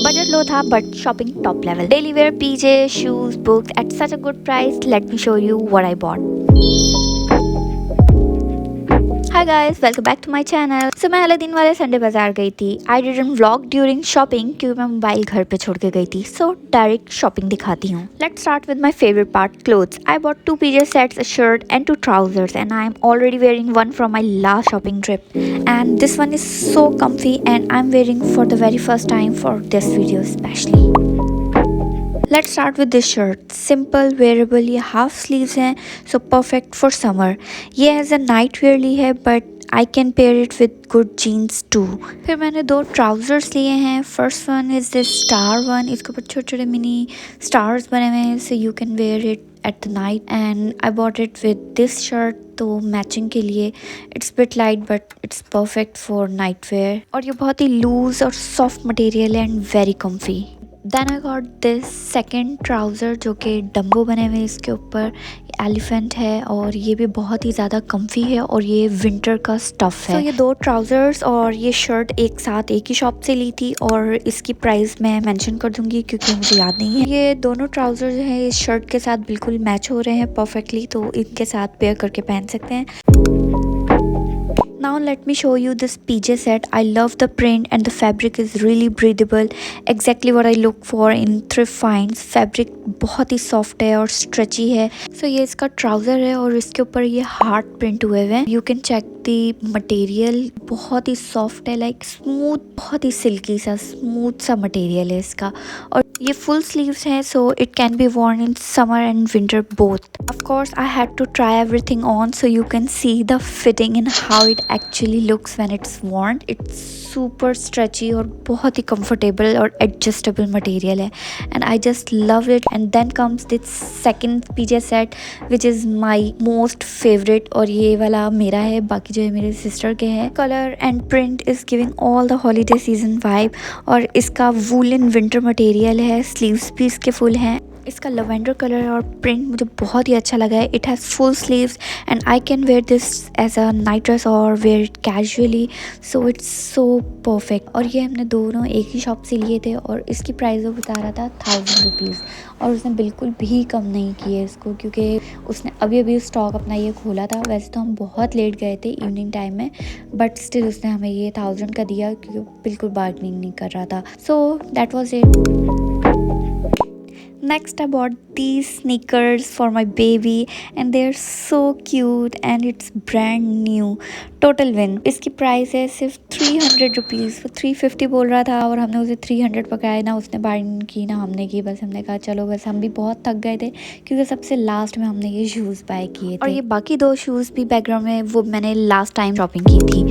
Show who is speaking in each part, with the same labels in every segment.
Speaker 1: Budget low था but shopping top level. Daily wear PJ, shoes, books at such a good price. Let me show you what I bought. Hi guys, welcome back to my channel. So मैं अगले दिन वाले Sunday बाजार गई थी. I didn't vlog during shopping क्योंकि मैं mobile घर पे छोड़ के गई थी. सो डायरेक्ट शॉपिंग दिखाती हूँ. Let's start with my favourite part, clothes. I bought 2 PJ sets, a shirt and 2 trousers, and I am already wearing one from my last shopping trip. And this one is so comfy and I'm wearing for the very first time for this video especially. Let's start with this shirt. Simple wearable, ये half sleeves हैं, so perfect for summer. ये as a night wear ली है but I can pair it with good jeans too. फिर मैंने 2 trousers लिए हैं. First one is this star one. इसके ऊपर छोटे छोटे मिनी स्टार्स बने हुए हैं, so you can wear it at the night. And I bought it with this shirt, तो मैचिंग के लिए. It's bit light but it's perfect for night wear. और ये बहुत ही लूज और सॉफ्ट मटेरियल है and very comfy. Then I got this second trouser जो कि डम्बो बने हुए. इसके ऊपर एलिफेंट है और ये भी बहुत ही ज़्यादा कम्फी है और ये विंटर का स्टफ़ है. तो ये 2 ट्राउज़र्स और ये शर्ट एक साथ एक ही शॉप से ली थी और इसकी प्राइस मैं मेंशन कर दूंगी क्योंकि मुझे याद नहीं है. ये दोनों ट्राउज़र जो है इस शर्ट के साथ बिल्कुल मैच हो रहे हैं परफेक्टली, तो इनके साथ पेयर करके पहन सकते हैं. Now let me show you this PJ set. I love the print and the fabric is really breathable. Exactly what I look for in thrift finds. Fabric बहुत ही सॉफ्ट है और स्ट्रेची है. So ये इसका ट्राउज़र है और इसके ऊपर ये हार्ट प्रिंट हुए हुए हैं. You can check the material. बहुत ही सॉफ्ट है, लाइक स्मूथ, बहुत ही सिल्की सा स्मूथ सा मटेरियल है इसका. और ये फुल स्लीव्स हैं, so it can be worn in summer and winter both. Of course I had to try everything on so you can see the fitting and how it actually looks when it's worn. It's super stretchy और बहुत ही comfortable और adjustable material है and I just love it. And then comes this second PJ set which is my most favorite और ये वाला मेरा है, बाकी जो है मेरे सिस्टर के हैं. Colour and print is giving all the holiday season vibe. और इसका वूलन विंटर मटेरियल है. स्लीव्स भी इसके फुल हैं. इसका लवेंडर कलर और प्रिंट मुझे बहुत ही अच्छा लगा है. It has full sleeves and I can wear this as a night dress और wear it casually, so it's so perfect. और ये हमने दोनों एक ही शॉप से लिए थे और इसकी प्राइस वो बता रहा था 1000 रुपीज़ और उसने बिल्कुल भी कम नहीं किए इसको क्योंकि उसने अभी अभी स्टॉक अपना ये खोला था. वैसे तो हम बहुत लेट गए थे इवनिंग टाइम में, बट स्टिल उसने हमें ये 1000 का दिया क्योंकि बिल्कुल बार्गेनिंग नहीं कर रहा था. So that was it. Next I bought these sneakers for my baby and they're so cute and it's brand new. Total win. इसकी प्राइस है सिर्फ 300 रुपीज़. 350 बोल रहा था और हमने उसे 300 पकाया. ना उसने बार्गेनिंग की ना हमने की. बस हमने कहा चलो. बस हम भी बहुत थक गए थे क्योंकि सबसे लास्ट में हमने ये शूज़ बाय किए थे. और ये बाकी 2 शूज़ भी बैकग्राउंड में वो मैंने लास्ट टाइम शॉपिंग की थी.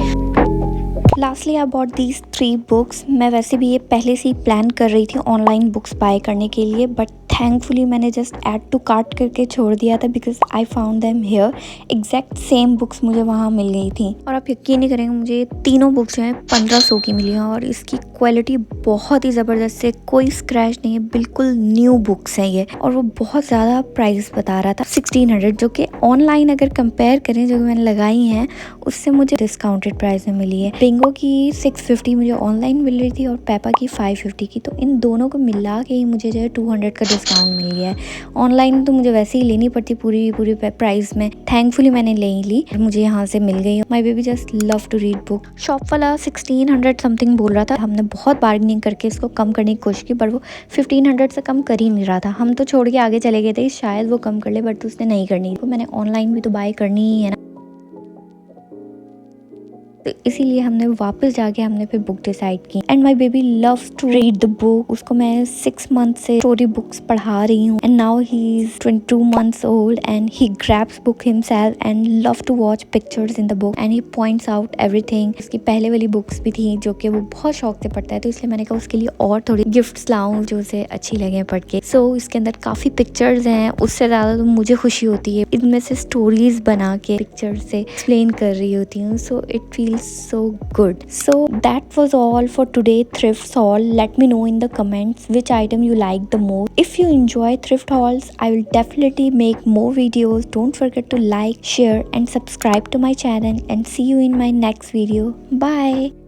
Speaker 1: Lastly I bought these 3 books. मैं वैसे भी ये पहले से ही प्लान कर रही थी ऑनलाइन बुक्स बाय करने के लिए, बट थैंकफुली मैंने जस्ट ऐड टू कार्ट करके छोड़ दिया था because I found them here. Exact same books मुझे वहाँ मिल गई थी और आप यकीन नहीं करेंगे मुझे ये तीनों बुक्स जो हैं 1500 की मिली हैं और इसकी क्वालिटी बहुत ही ज़बरदस्त है. कोई स्क्रैच नहीं है, बिल्कुल न्यू बुक्स हैं ये. और वो बहुत ज़्यादा प्राइस बता रहा था 1600, जो कि ऑनलाइन अगर कंपेयर करें जो मैंने लगाई हैं उससे मुझे डिस्काउंटेड प्राइस में मिली है. बिंगो की 650 मुझे ऑनलाइन मिल रही थी और पेपा की 550 की. तो इन दोनों को मिला के ही मुझे जो है 200 का डिस्काउंट मिल गया है. ऑनलाइन तो मुझे वैसे ही लेनी पड़ती पूरी प्राइस में. थैंकफुली मैंने ले ली, मुझे यहाँ से मिल गई. My baby just love to read book. Shop वाला 1600 समथिंग बोल रहा था. हमने बहुत बार्गेनिंग करके इसको कम करने की कोशिश की, पर वो 1500 से कम कर ही नहीं रहा था. हम तो छोड़ के आगे चले गए थे शायद वो कम कर ले, बट उसने नहीं करनी. तो मैंने ऑनलाइन भी तो बाय करनी ही है ना, तो इसीलिए हमने वापस जाके हमने फिर बुक डिसाइड की. And my baby loves to read the book. उसको मैं 6 मंथ से स्टोरी बुक्स पढ़ा रही हूँ and now he is 22 months old and he grabs book himself and love to watch pictures in the book and he points out everything. उसकी पहले वाली books भी थी जो कि वो बहुत शौक से पढ़ता है, तो इसलिए मैंने कहा उसके लिए और थोड़ी गिफ्ट्स लाऊं जो उसे अच्छी लगे पढ़ के. सो इसके अंदर काफ़ी पिक्चर्स हैं. उससे ज़्यादा तो मुझे खुशी होती है इनमें से स्टोरीज बना के पिक्चर से एक्सप्लेन कर रही होती हूँ. So it feels so good. So that was all for today thrift haul. Let me know in the comments which item you like the most. If you enjoy thrift hauls, I will definitely make more videos. Don't forget to like, share and subscribe to my channel and see you in my next video. Bye.